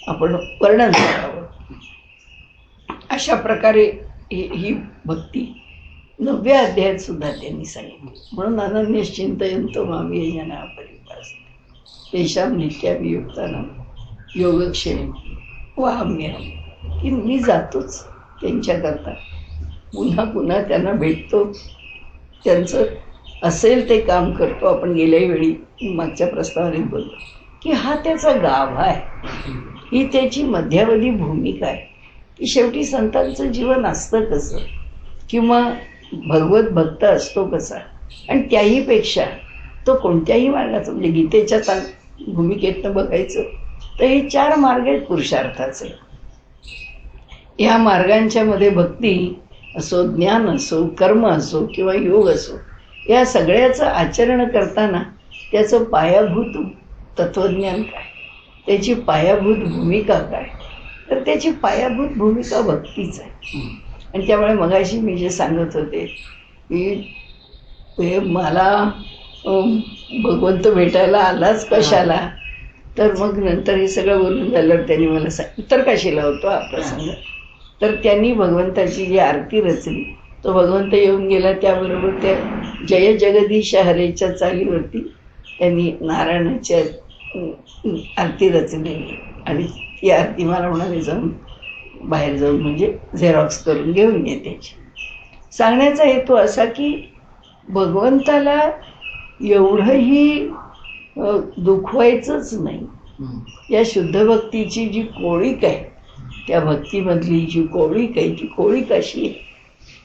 आपण वर्णन करावं. अशा प्रकारे ही भक्ती 9व्या अध्यायात सुद्धा त्यांनी सांगितली. म्हणून अनन्यश्चिंतयन्तो मां ये जनाः परिपासते तेषां नित्याभियुक्तानां योगक्षेम वहाम्यहम्. की मी जातोच त्यांच्याकरता, पुन्हा पुन्हा त्यांना भेटतो, त्यांचं असेल ते काम करतो. आपण गेल्याही वेळी मागच्या प्रस्तावनेत बोललो की हा त्याचा गाभा आहे, ही त्याची मध्यावधी भूमिका आहे की शेवटी संतांचं जीवन असतं कसं किंवा भगवत भक्त असतो कसा. आणि त्याहीपेक्षा तो कोणत्याही मार्गाचा, म्हणजे गीतेच्या भूमिकेतनं बघायचं तर हे 4 मार्ग आहेत पुरुषार्थाचे. या मार्गांच्या मध्ये भक्ती असो, ज्ञान असो, कर्म असो किंवा योग असो, या सगळ्याचं आचरण करताना त्याचं पायाभूत तत्त्वज्ञान काय, त्याची पायाभूत भूमिका काय, तर त्याची पायाभूत भूमिका भक्तीच आहे. आणि त्यामुळे मगाशी मी जे सांगत होते की मला भगवंत भेटायला आलाच कशाला, तर मग नंतर हे सगळं बोलून झाल्यावर त्यांनी मला उत्तर काशीला होतो हा प्रसंग, तर त्यांनी भगवंताची जी आरती रचली, तो भगवंत येऊन गेला त्याबरोबर त्या जय जगदीश हरेच्या चालीवरती त्यांनी नारायणाच्या आरती रचलेली. आणि ती आरती मला म्हणाले जाऊन बाहेर जाऊन म्हणजे झेरॉक्स करून घेऊन ये त्याची. सांगण्याचा हेतू असा की भगवंताला एवढंही दुखवायचंच नाही. या शुद्ध भक्तीची जी कोळीक आहे, त्या भक्तीमधली जी कोळीक आहे, ती कोळीक अशी आहे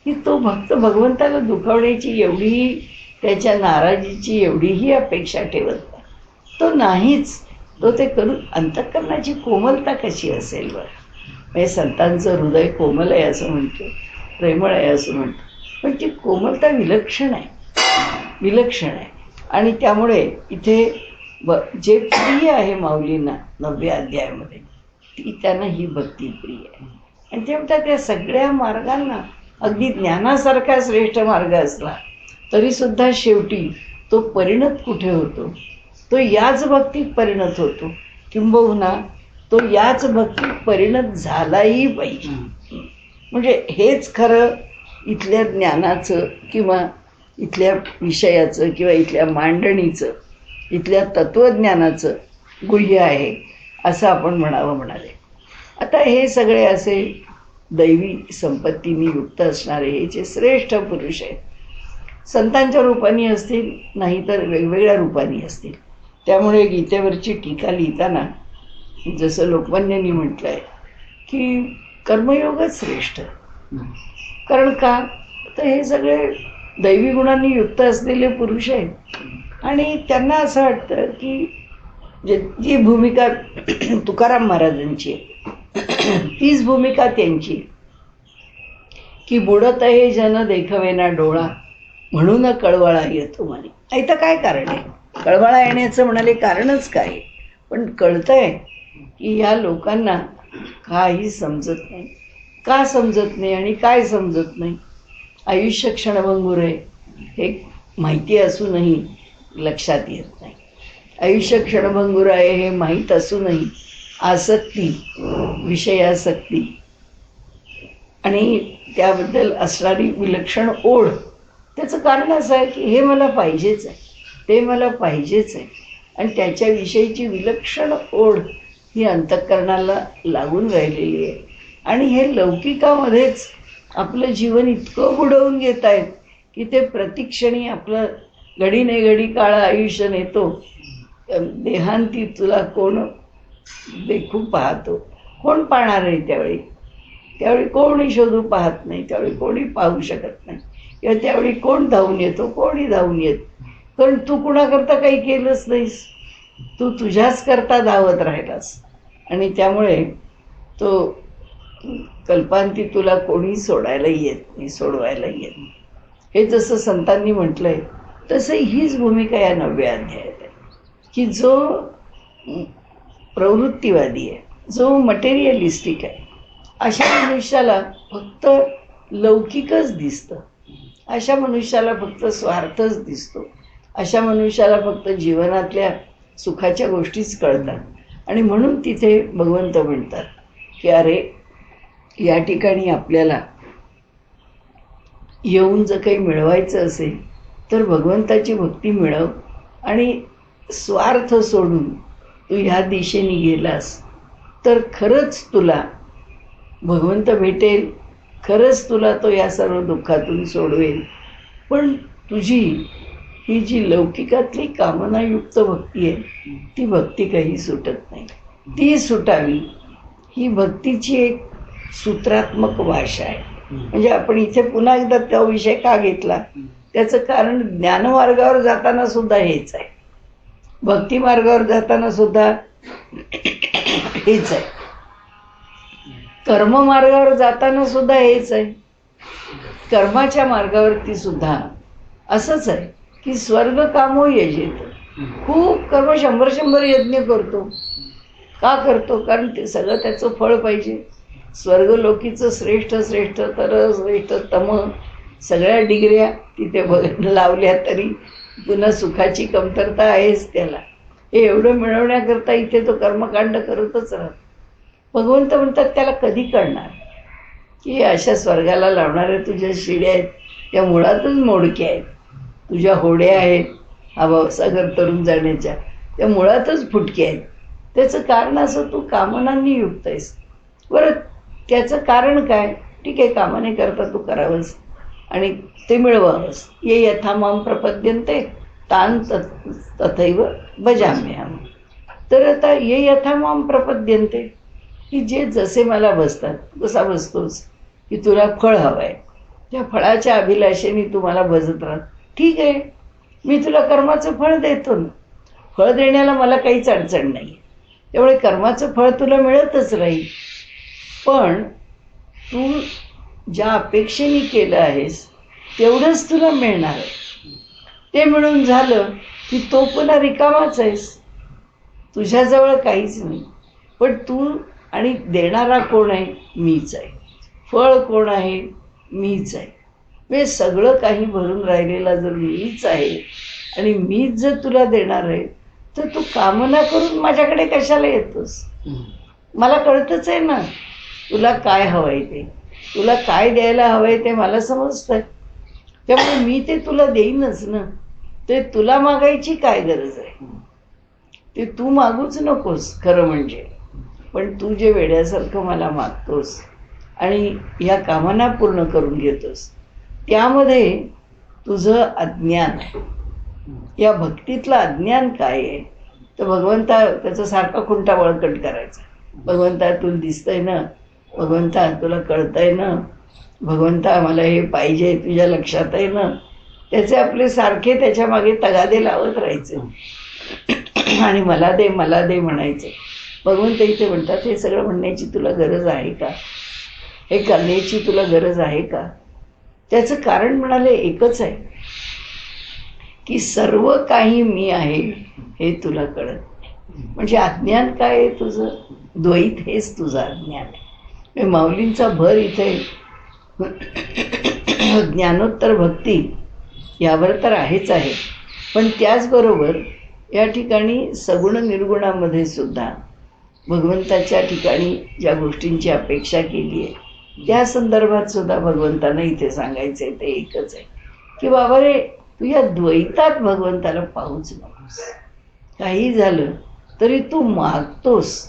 की तो भक्त भगवंताला दुखावण्याची एवढी, त्याच्या नाराजीची एवढीही अपेक्षा ठेवत नाही. तो नाहीच, तो ते करून अंतःकरणाची कोमलता कशी असेल बरं. म्हणजे संतांचं हृदय कोमल आहे असं म्हणतो, प्रेमळ आहे असं म्हणतो, पण ती कोमलता विलक्षण आहे, विलक्षण आहे. आणि त्यामुळे इथे जे प्रिय आहे माऊलींना 9व्या अध्यायामध्ये, ती त्यांना ही भक्ती प्रिय आहे. आणि तेव्हा त्या सगळ्या मार्गांना अगदी ज्ञानासारखा श्रेष्ठ मार्ग असला तरीसुद्धा शेवटी तो परिणत कुठे होतो, तो याच भक्तीत परिणत होतो, किंबहुना तो याच भक्तीत परिणत झालाही पाहिजे. म्हणजे हेच खरं इथल्या ज्ञानाचं किंवा इथल्या विषयाचं किंवा इथल्या मांडणीचं, इथल्या तत्त्वज्ञानाचं गुह्य आहे असं आपण म्हणावं म्हणाले. आता हे सगळे असे दैवी संपत्तीने युक्त असणारे हे जे श्रेष्ठ पुरुष आहेत, संतांच्या रूपाने असतील नाहीतर वेगवेगळ्या रूपाने असतील. त्यामुळे गीतेवरची टीका लिहिताना जसं लोकमान्यांनी म्हटलं आहे की कर्मयोगच श्रेष्ठ. कारण का, तर हे सगळे दैवी गुणांनी युक्त असलेले पुरुष आहेत आणि त्यांना असं वाटतं की जी भूमिका तुकाराम महाराजांची आहे तीच भूमिका त्यांची की बुडत आहे जन देखवेना डोळा म्हणून कळवळा येतो म्हणे. इथं काय कारण आहे कळवळा येण्याचं म्हणाले, कारणच काय, पण कळतंय की या लोकांना काही समजत नाही. का समजत नाही आणि काय समजत नाही. आयुष्य क्षणभंगूर आहे हे माहिती असूनही लक्षात येत नाही. आयुष्य क्षणभंगूर आहे हे माहीत असूनही आसक्ती, विषयासक्ती आणि त्याबद्दल असणारी विलक्षण ओढ, त्याचं कारण असं आहे की हे मला पाहिजेच आहे, ते मला पाहिजेच आहे. आणि त्याच्याविषयीची विलक्षण ओढ ही अंतःकरणाला लागून राहिलेली आहे. आणि हे लौकिकामध्येच आपलं जीवन इतकं बुडवून घेत आहेत की ते प्रतिक्षणी आपलं घडी नाही घडी काळ आयुष्य नेतो. देहांती तुला कोण देखू पाहतो, कोण पाहणार आहे त्यावेळी? त्यावेळी कोणी शोधू पाहत नाही, त्यावेळी कोणी पाहू शकत नाही, किंवा त्यावेळी कोण धावून येतो, कोणी धावून येत. कारण तू कुणाकरता काही केलंच नाहीस, तू तुझ्याच करता धावत राहिलास. आणि त्यामुळे तो कल्पांती तुला कोणी सोडायलाही येत नाही, सोडवायलाही येत नाही. हे जसं संतांनी म्हटलंय तसं हीच भूमिका या 9व्या अध्यायात आहे, की जो प्रवृत्तीवादी आहे, जो मटेरियलिस्टिक आहे, अशा मनुष्याला फक्त लौकिकच दिसतं, अशा मनुष्याला फक्त स्वार्थच दिसतो, अशा मनुष्याला फक्त जीवनातल्या सुखाच्या गोष्टीच कळतात. आणि म्हणून तिथे भगवंत म्हणतात की अरे, या ठिकाणी आपल्याला येऊन जर काही मिळवायचं असेल तर भगवंताची भक्ती मिळव, आणि स्वार्थ सोडून तू ह्या दिशेने गेलास तर खरंच तुला भगवंत भेटेल, खरंच तुला तो या सर्व दुःखातून सोडवेल. पण तुझी ही जी लौकिकातली कामनायुक्त भक्ती आहे ती भक्ती काही सुटत नाही. ती सुटावी ही भक्तीची एक सूत्रात्मक भाषा आहे. म्हणजे आपण इथे पुन्हा एकदा तो विषय का घेतला, त्याचं कारण ज्ञानमार्गावर जाताना सुद्धा हेच आहे, भक्ती मार्गावर जाताना सुद्धा हेच आहे, कर्म मार्गावर जाताना सुद्धा हेच आहे. कर्माच्या मार्गावरती सुद्धा असंच आहे की स्वर्ग कामो यजेत. खूप कर्म 100 यज्ञ करतो. का करतो? कारण ते सगळं त्याचं फळ पाहिजे. स्वर्गलोकीचं श्रेष्ठ श्रेष्ठ तर श्रेष्ठ तम सगळ्या डिग्र्या तिथे लावल्या तरी पुन्हा सुखाची कमतरता आहेच त्याला. हे एवढं मिळवण्याकरता इथे तो कर्मकांड करतच राहतो. भगवंत म्हणतात त्याला कधी कळणार की अशा स्वर्गाला लावणाऱ्या तुझ्या शिड्या आहेत त्या मुळातच मोडक्या आहेत, तुझ्या होड्या आहेत हा भावसागर तरुण जाण्याच्या त्या मुळातच फुटक्या आहेत. त्याचं कारण असं तू कामनांनी युक्त आहेस. बरं, त्याचं कारण काय? ठीक आहे, कामने करता तू करावंस आणि ते मिळवावंस. ये यथा माम प्रपद्यन्ते तान तथैव भजाम्यहम्. तर आता ये यथा माम प्रपद्यन्ते की जे जसे मला बसतात, कसा बसतोस की तुला फळ हवं आहे, त्या फळाच्या अभिलाषेने तू मला भजत राहत. ठीक आहे, मी तुला कर्माचं फळ देतो ना, फळ देण्याला मला काहीच अडचण नाही. त्यामुळे कर्माचं फळ तुला मिळतच राहील. पण तू ज्या अपेक्षेने केलं आहेस तेवढंच तुला मिळणार आहे. ते मिळून झालं की तो पुन्हा रिकामाच आहेस, तुझ्याजवळ काहीच नाही. पण तू आणि देणारा कोण आहे? मीच आहे. फळ कोण आहे? मीच आहे. म्हणजे सगळं काही भरून राहिलेला जर मीच आहे आणि मीच जर तुला देणार आहे तर तू कामना करून माझ्याकडे कशाला येतोस? मला कळतच आहे ना तुला काय हवंय ते, तुला काय द्यायला हवंय ते मला समजतं. त्यामुळे मी ते तुला देईनच ना. ते तुला मागायची काय गरज आहे? ते तू मागूच नकोस खरं म्हणजे. पण तू जे वेड्यासारखं मला मागतोस आणि ह्या कामना पूर्ण करून घेतोस त्यामध्ये तुझं अज्ञान आहे. या भक्तीतलं अज्ञान काय आहे? तर भगवंता त्याचा सारखा खुंटा बळकट करायचा. भगवंता तुला दिसतंय ना, भगवंता तुला कळतंय ना, भगवंता मला हे पाहिजे, तुझ्या लक्षात आहे ना. त्याचे आपले सारखे त्याच्या मागे तगादे लावत राहायचे आणि मला दे मला दे म्हणायचे. भगवंत इथे म्हणतात हे सगळं म्हणण्याची तुला गरज आहे का? हे करण्याची तुला गरज आहे का? त्याचं कारण म्हणाले एकच आहे की सर्व काही मी आहे हे तुला कळत नाही. म्हणजे अज्ञान काय आहे तुझं? द्वैत हेच तुझं अज्ञान आहे. माऊलींचा भर इथे ज्ञानोत्तर भक्ती यावर तर आहेच आहे, पण त्याचबरोबर या ठिकाणी सगुण निर्गुणामध्ये सुद्धा भगवंताच्या ठिकाणी ज्या गोष्टींची अपेक्षा केली आहे त्या संदर्भात सुद्धा भगवंतांना इथे सांगायचं आहे ते एकच आहे की बाबा रे, तू या द्वैतात भगवंताला पाहूच नकोस. काही झालं तरी तू मागतोस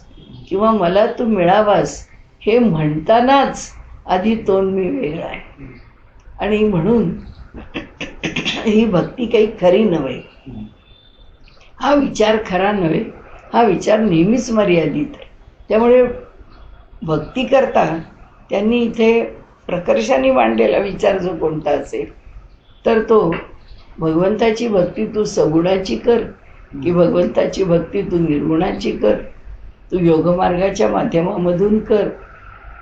किंवा मला तू मिळावास हे म्हणतानाच आधी तोंड मी वेगळा आहे. आणि म्हणून ही भक्ती काही खरी नव्हे, हा विचार खरा नव्हे, हा विचार नेहमीच मर्यादित आहे. त्यामुळे भक्ती करता त्यांनी इथे प्रकर्षाने मांडलेला विचार जो कोणता असेल तर तो भगवंताची भक्ती तू सगुणाची कर की भगवंताची भक्ती तू निर्गुणाची कर, तू योगमार्गाच्या माध्यमामधून कर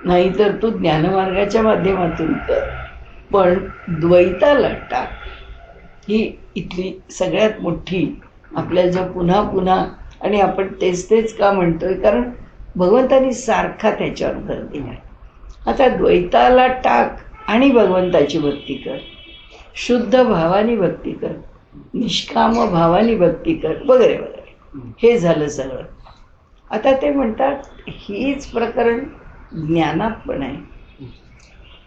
नाहीतर तू ज्ञानमार्गाच्या माध्यमातून कर, पण द्वैताला टाक. ही इथली सगळ्यात मोठी आपल्या जो पुन्हा पुन्हा आणि आपण तेच तेच का म्हणतोय, कारण भगवंतानी सारखा त्याच्यावर भर दिला. आता द्वैताला टाक आणि भगवंताची भक्ती कर, शुद्ध भावानी भक्ती कर, निष्काम भावानी भक्ती कर वगैरे वगैरे. हे झालं सगळं. आता ते म्हणतात हीच प्रकरण ज्ञानात पण आहे.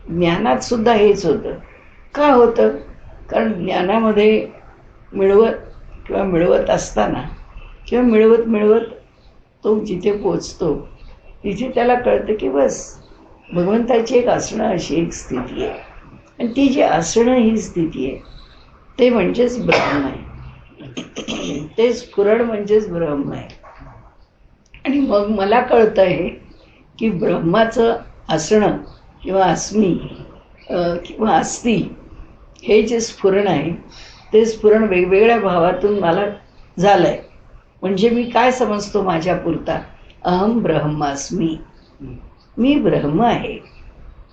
ज्ञानात सुद्धा हेच होतं. का होतं? कारण ज्ञानामध्ये मिळवत किंवा मिळवत असताना किंवा मिळवत तो जिथे पोचतो तिथे त्याला कळतं की बस भगवंताची एक असणं अशी एक स्थिती आहे, आणि ती जी असणं ही स्थिती आहे ते म्हणजेच ब्रह्म आहे, ते स्फुरण म्हणजेच ब्रह्म आहे. आणि मग मला कळतं आहे की ब्रह्माचं असणं किंवा अस्मी किंवा अस्ति हे जे स्फुरण आहे ते स्फुरण वेगवेगळ्या भावातून मला झालं आहे. म्हणजे मी काय समजतो माझ्या पुरता, अहम ब्रह्मास्मी, मी ब्रह्म आहे.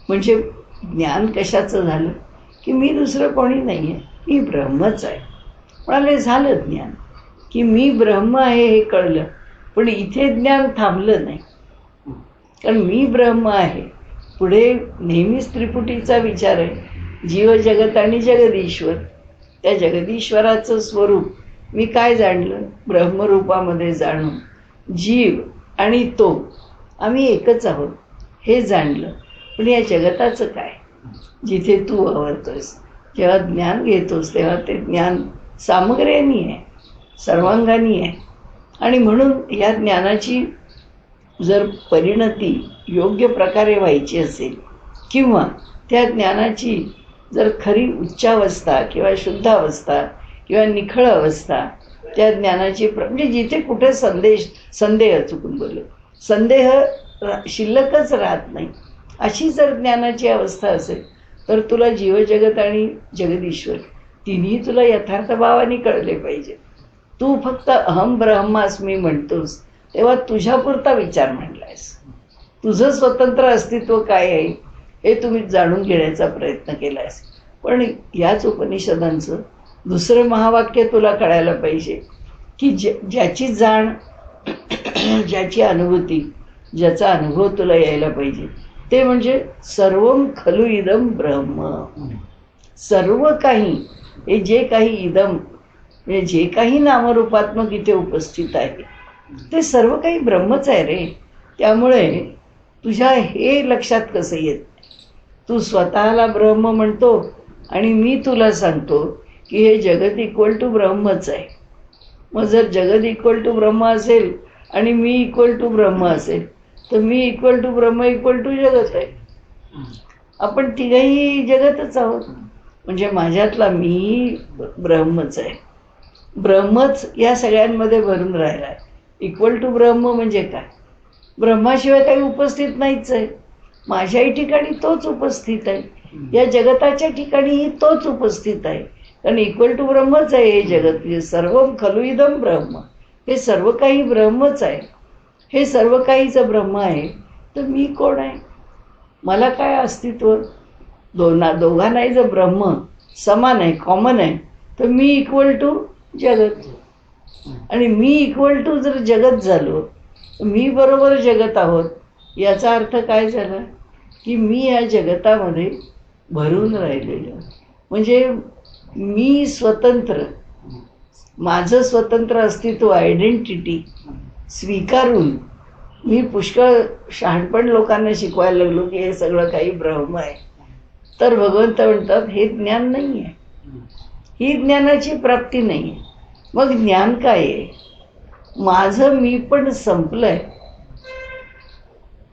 म्हणजे ज्ञान कशाचं झालं की मी दुसरं कोणी नाही आहे, मी ब्रह्मच आहे. म्हणाले झालं ज्ञान की मी ब्रह्म आहे हे कळलं, पण इथे ज्ञान थांबलं नाही. कारण मी ब्रह्म आहे पुढे नेहमीच त्रिपुटीचा विचार आहे, जीव जगत आणि जगदीश्वर. त्या जगदीश्वराचं स्वरूप मी काय जाणलं, ब्रह्मरूपामध्ये जाणून जीव आणि तो आम्ही एकच आहोत हे जाणलं. पण या जगताचं काय, जिथे तू आवरतोस, जेव्हा ज्ञान घेतोस तेव्हा ते ज्ञान सामग्र्यानी आहे, सर्वांगानी आहे. आणि म्हणून या ज्ञानाची जर परिणती योग्य प्रकारे व्हायची असेल किंवा त्या ज्ञानाची जर खरी उच्चावस्था किंवा शुद्ध अवस्था किंवा निखळ अवस्था त्या ज्ञानाची म्हणजे जिथे कुठे संदेह चुकून बोललो, संदेह शिल्लकच राहत नाही, अशी जर ज्ञानाची अवस्था असेल तर तुला जीवजगत आणि जगदीश्वर तिन्ही तुला यथार्थ भावाने कळले पाहिजे. तू फक्त अहम ब्रह्मास्मी म्हणतोस तेव्हा तुझ्यापुरता विचार मांडलायस. तुझं स्वतंत्र अस्तित्व काय आहे हे तुम्ही जाणून घेण्याचा प्रयत्न केलायस. पण याच उपनिषदांचं दुसरं महावाक्य तुला कळायला पाहिजे की ज्याची जाण ज्याची अनुभूती ज्याचा अनुभव तुला यायला पाहिजे ते म्हणजे सर्वम खलु इदम ब्रह्म. सर्व काही हे जे काही इदम म्हणजे जे काही नामरूपात्मक इथे उपस्थित आहे ते सर्व काही ब्रह्मच आहे रे. त्यामुळे तुझ्या हे लक्षात कसं येत, तू स्वतःला ब्रह्म म्हणतो आणि मी तुला सांगतो की हे जगत इक्वल टू ब्रह्मच आहे. मग जर जगत इक्वल टू ब्रह्म असेल आणि मी इक्वल टू ब्रह्म असेल तर मी equal to Brahma equal to जगत आहे. आपण तिघही जगतच आहोत. म्हणजे माझ्यातला मी ब्रह्मच आहे. ब्रह्मच या सगळ्यांमध्ये भरून राहिला आहे. इक्वल टू ब्रह्म म्हणजे काय, ब्रह्माशिवाय काही उपस्थित नाहीच आहे. माझ्याही ठिकाणी तोच उपस्थित आहे, या जगताच्या ठिकाणीही तोच उपस्थित आहे. कारण इक्वल टू ब्रह्मच आहे हे जगत. सर्व खलु इदम ब्रह्म, हे सर्व काही ब्रह्मच आहे. हे सर्व काहीचं ब्रह्म आहे तर मी कोण आहे, मला काय अस्तित्व. दोघांनाही जर ब्रह्म समान आहे, कॉमन आहे, तर मी इक्वल टू जगत. आणि मी इक्वल टू जर जगत झालो, मी बरोबर जगत आहोत, याचा अर्थ काय झाला की मी या जगतामध्ये भरून राहिलेलं. म्हणजे मी स्वतंत्र, माझं स्वतंत्र अस्तित्व आयडेंटिटी स्वीकारून मी पुष्कळ शहाणपण लोकांना शिकवायला लागलो की हे सगळं काही ब्रह्म आहे. तर भगवंत म्हणतात हे ज्ञान नाही आहे, ही ज्ञानाची प्राप्ती नाही आहे. मग ज्ञान काय आहे, माझं मी पण संपलंय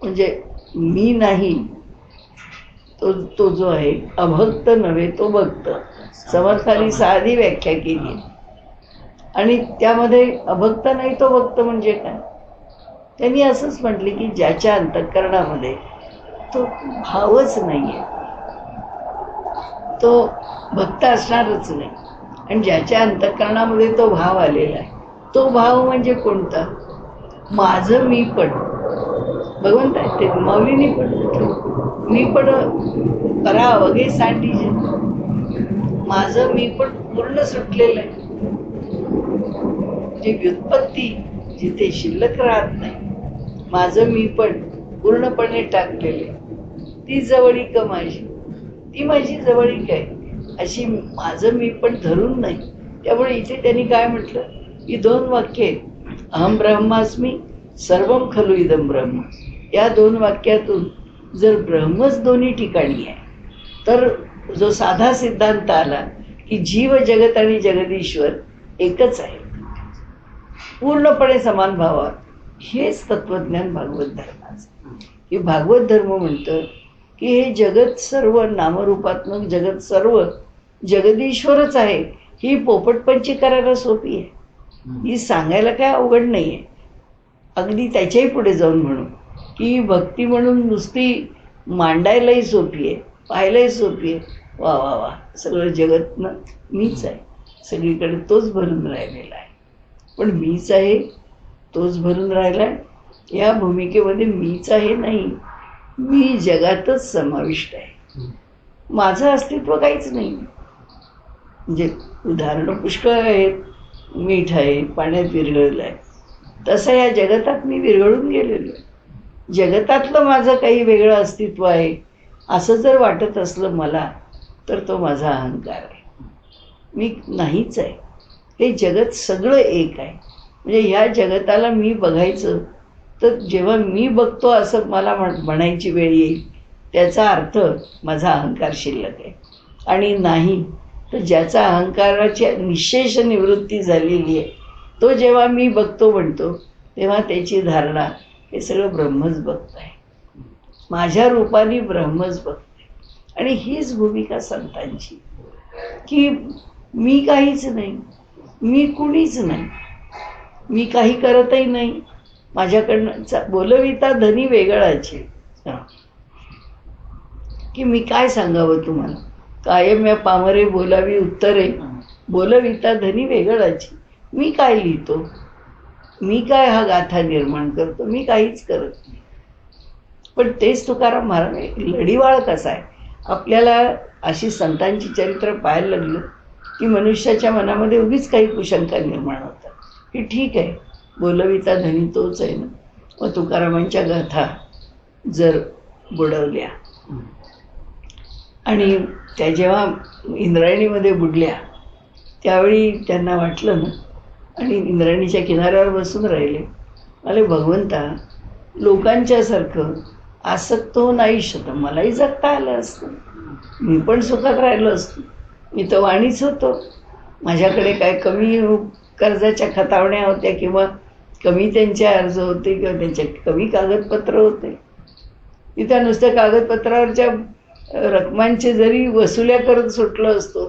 म्हणजे मी नाही, तो तो जो आहे अभक्त नव्हे तो भक्त. समर्थांनी साधी व्याख्या केली आहे. आणि त्यामध्ये अभक्त नाही तो भक्त म्हणजे काय? त्यांनी असंच म्हटले की ज्याच्या अंतःकरणामध्ये तो भावच नाहीये तो भक्त असणारच नाही. आणि ज्याच्या अंतःकरणामध्ये तो भाव आलेला आहे, तो भाव म्हणजे कोणता? माझं मी पण. भगवंत आहे ते माऊलीनी पण म्हटलं, मी पण परा वगे सांडीजे. माझं मी पण पूर्ण सुटलेलं आहे. जी व्युत्पत्ती जिथे शिल्लक राहत नाही, माझं मी पण पूर्णपणे टाकलेले, ती जवळीक माझी, ती माझी जवळीक आहे. अशी माझं मी पण धरून नाही. त्यामुळे इथे त्यांनी काय म्हटलं, ही 2 वाक्य आहेत. अहम ब्रह्मास्मी सर्वम खलु इदम ब्रह्म. या 2 वाक्यातून जर ब्रह्मच दोन्ही ठिकाणी आहे, तर जो साधा सिद्धांत आला की जीव जगत आणि जगदीश्वर एकच आहे, पूर्णपणे समान भावात, हेच तत्वज्ञान भागवत धर्माचं. की भागवत धर्म म्हणतं की हे जगत सर्व नामरूपात्मक जगत सर्व जगदीश्वरच आहे. ही पोपटपंची करायला सोपी आहे, ही सांगायला काय अवघड नाही आहे. अगदी त्याच्याही पुढे जाऊन म्हणू की भक्ती म्हणून नुसती मांडायलाही सोपी आहे, पाहायलाही सोपी आहे. वा वा वा, सगळं जगतनं मीच आहे, सगळीकडे तोच भरून राहिलेला आहे. पण मीच आहे तोच भरून राहिला, या भूमिकेमध्ये मीच आहे नाही, मी जगातच समाविष्ट आहे. माझं अस्तित्व काहीच नाही. म्हणजे उदाहरणं पुष्कळ आहेत. मीठ आहे, पाण्यात विरघळलं आहे, तसं या जगतात मी विरघळून गेलेलो आहे. जगतातलं माझं काही वेगळं अस्तित्व आहे असं जर वाटत असलं मला, तर तो माझा अहंकार आहे. मी नाहीच आहे. हे जगत सगळं एक आहे. म्हणजे ह्या जगताला मी बघायचं, तर जेव्हा मी बघतो असं मला म्हणायची वेळ येईल, त्याचा अर्थ माझा अहंकार शिल्लक आहे. आणि नाही तर ज्याचा अहंकाराची निशेष निवृत्ती झालेली आहे, तो जेव्हा मी बघतो म्हणतो, तेव्हा त्याची धारणा हे सगळं ब्रह्मच बघत आहे, माझ्या रूपाने ब्रह्मच बघते. आणि हीच भूमिका संतांची, की मी काहीच नाही, मी कुणीच नाही, मी काही करतही नाही. माझ्याकडनं बोलविता धनी वेगळाचे. की मी काय सांगावं तुम्हाला, कायम या पामरे बोलावी उत्तरे, बोलविता धनी वेगळाची. मी काय लिहितो, मी काय हा गाथा निर्माण करतो, मी काहीच करत नाही. पण तेच तुकाराम महाराज लढीवाळ कसा आहे. आपल्याला अशी संतांची चरित्र पाहायला लागलं की मनुष्याच्या मनामध्ये उगीच काही कुशंका निर्माण होतात. की ठीक आहे, बोलविता धनी तोच आहे ना. मग तुकारामांच्या गाथा जर बुडवल्या आणि त्या जेव्हा इंद्रायणीमध्ये बुडल्या, त्यावेळी त्यांना वाटलं ना, आणि इंद्रायणीच्या किनाऱ्यावर बसून राहिले, अरे भगवंता, लोकांच्यासारखं आसक्त हो नाही शकत, मलाही जगता आलं असतं, मी पण सुखात राहिलो असतो. मी तर वाणीच होतो, माझ्याकडे काय कमी कर्जाच्या खतावण्या होत्या किंवा कमी त्यांचे अर्ज होते किंवा त्यांचे कमी कागदपत्र होते. मी त्या नुसत्या कागदपत्रावरच्या रकमांचे जरी वसुल्या करत सुटलो असतो,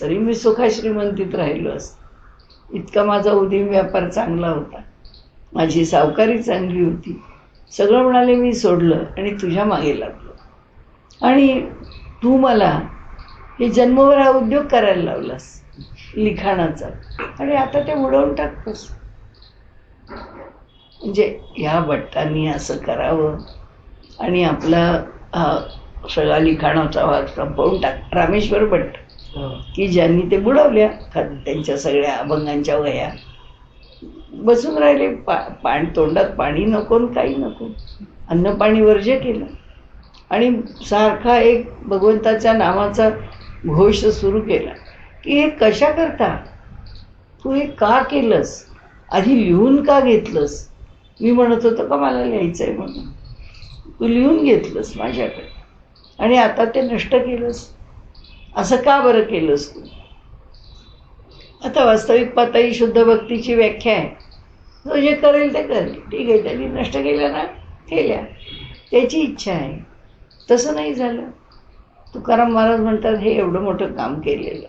तरी मी सुखाश्रीमंतीत राहिलो असतो. इतका माझा उदीम व्यापार चांगला होता, माझी सावकारी चांगली होती. सगळं म्हणाले मी सोडलं आणि तुझ्या मागे लागलो. आणि तू मला हे जन्मभर हा उद्योग करायला लावलास लिखाणाचा, आणि आता ते उडवून टाकतोस. म्हणजे ह्या भट्टांनी असं करावं आणि आपला हा सगळा लिखाणाचा भाग संपवून टाक. रामेश्वर भट्ट की ज्यांनी ते बुडवल्या, त्यांच्या सगळ्या अभंगांच्या वह्या, बसून राहिले. तोंडात पाणी नको, काही नको, अन्न पाणी वर्ज्य केलं आणि सारखा एक भगवंताच्या नामाचा घोष सुरू केला. की हे कशा करता, तू हे का केलंस, आधी लिहून का घेतलंस. मी म्हणत होतो का मला लिहायचं आहे म्हणून, तू लिहून घेतलंस माझ्याकडे आणि आता ते नष्ट केलंस, असं का बरं केलंस तू. आता वास्तविक पाहता ही शुद्ध भक्तीची व्याख्या आहे, तो जे करेल ते करेल, ठीक आहे, त्यांनी नष्ट केल्या ना केल्या, त्याची इच्छा आहे. तसं नाही झालं. तुकाराम महाराज म्हणतात, हे एवढं मोठं काम केलेलं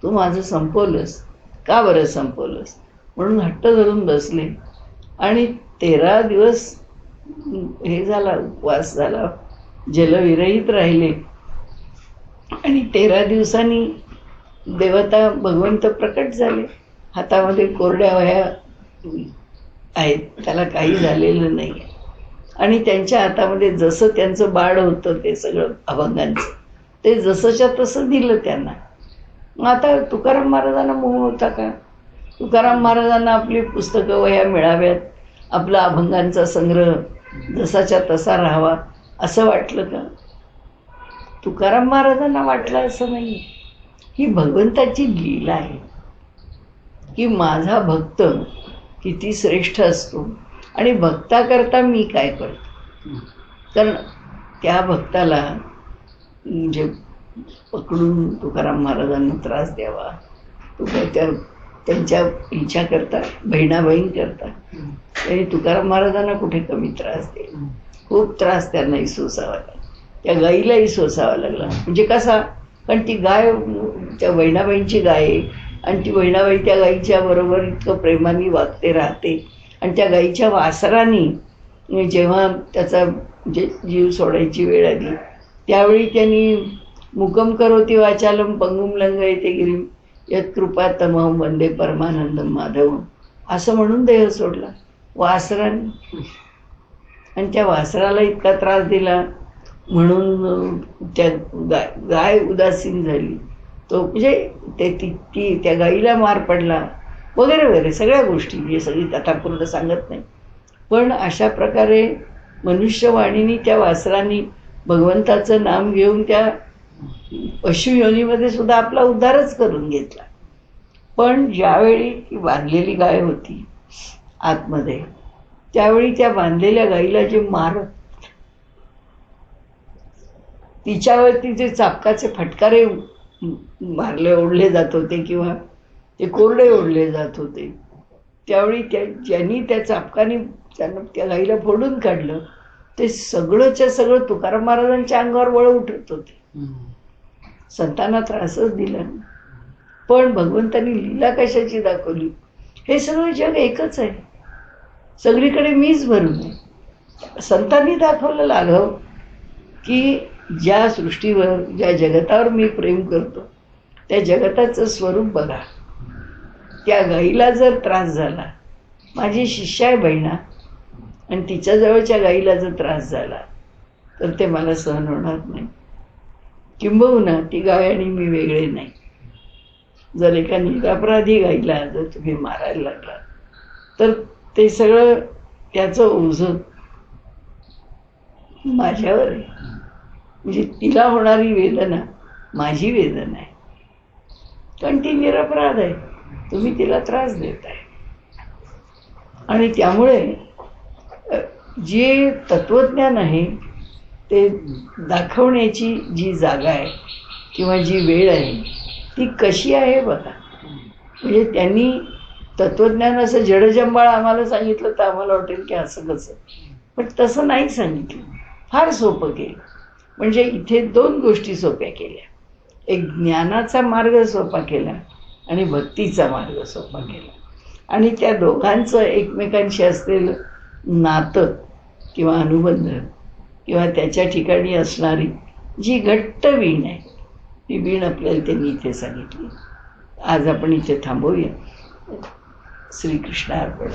तू माझं संपवलंस, का बरं संपवलंस? म्हणून हट्ट धरून बसले आणि 13 दिवस हे झाला, उपवास झाला, जलविरहित राहिले. आणि 13 दिवसांनी देवता भगवंत प्रकट झाले. हातामध्ये कोरड्या वह्या आहेत, त्याला काही झालेलं नाही. आणि त्यांच्या हातामध्ये जसं त्यांचं बाळ होतं ते सगळं अभंगांचं, ते जसंच्या तसं दिलं त्यांना. मग आता तुकाराम महाराजांना मोह होता का? तुकाराम महाराजांना आपली पुस्तकं वह्या मिळाव्यात, आपला अभंगांचा संग्रह जसाच्या तसा राहावा असं वाटलं का? तुकाराम महाराजांना वाटलं असं नाही. ही भगवंताची लीला आहे की माझा भक्त किती श्रेष्ठ असतो आणि भक्ताकरता मी काय करतो. कारण त्या भक्ताला म्हणजे पकडून तुकाराम महाराजांना त्रास द्यावा, त्यांच्या हिच्याकरता, बहिणाबाईंकरता त्यांनी तुकाराम महाराजांना कुठे कमी त्रास दिला. खूप त्रास त्यांनाही सोसावा लागला, त्या गाईलाही सोसावा लागला. म्हणजे कसा? कारण ती गाय त्या बहिणाबाईंची गाय आहे आणि ती बहिणाबाई त्या गाईच्या बरोबर इतकं प्रेमाने वागते राहते. आणि त्या गाईच्या वासराने जेव्हा त्याचा जीव सोडायची वेळ आली त्यावेळी त्यांनी मुकम करोति वाचालम पंगुम लंघयते गिरीम यत्कृपा तमहं वंदे परमानंदम माधवम असं म्हणून देह सोडला वासराने. आणि त्या वासराला इतका त्रास दिला म्हणून त्या गाय उदासीन झाली. तो म्हणजे त्या गाईला मार पडला वगैरे वगैरे सगळ्या गोष्टी, हे सगळी कथा पूर्ण सांगत नाही. पण अशा प्रकारे मनुष्यवाणीने त्या वासरांनी भगवंताचं नाम घेऊन त्या पशुयोनीमध्ये सुद्धा आपला उद्धारच करून घेतला. पण ज्यावेळी ती बांधलेली गाय होती आतमध्ये, त्यावेळी त्या बांधलेल्या गाईला जे मारत, तिच्यावरती जे चापकाचे फटकारे मारले ओढले जात होते किंवा ते कोरडे ओढले जात होते, त्यावेळी ज्यांनी त्या चापकाने त्यांना त्या गाईला फोडून काढलं ते सगळंच्या सगळं तुकाराम महाराजांच्या अंगावर वळ उठत होते. संतांना त्रासच दिला. पण भगवंतांनी लीला कशाची दाखवली? हे सगळं जग एकच आहे, सगळीकडे मीच भरून आहे. संतांनी दाखवलं लाघव की ज्या सृष्टीवर, ज्या जगतावर मी प्रेम करतो त्या जगताचं स्वरूप बघा. त्या गाईला जर त्रास झाला, माझी शिष्या आहे बहिणा, आणि तिच्याजवळच्या गाईला जर त्रास झाला तर ते मला सहन होणार नाही. किंबहुना ती गाय आणि मी वेगळे नाही. जर एका निरपराधी गाईला जर तुम्ही मारायला लागला तर ते सगळं त्याचं ओझं माझ्यावर आहे. म्हणजे तिला होणारी वेदना माझी वेदना आहे, कारण ती निरपराध आहे, तुम्ही तिला त्रास देताय. आणि त्यामुळे जे तत्वज्ञान आहे ते दाखवण्याची जी जागा आहे किंवा जी वेळ आहे ती कशी आहे बघा. म्हणजे त्यांनी तत्वज्ञान असं जडजंबाळ आम्हाला सांगितलं तर आम्हाला वाटेल की असं कसं, पण तसं नाही सांगितलं, फार सोपं केलं. म्हणजे इथे 2 गोष्टी सोप्या केल्या, एक ज्ञानाचा मार्ग सोपा केला आणि भक्तीचा मार्ग सोपा केला. आणि त्या दोघांचं एकमेकांशी असलेलं नातं किंवा अनुबंध किंवा त्याच्या ठिकाणी असणारी जी घट्ट वीण आहे ती वीण आपल्याला त्यांनी इथे सांगितली. आज आपण इथे थांबूया. श्रीकृष्ण अर्पण.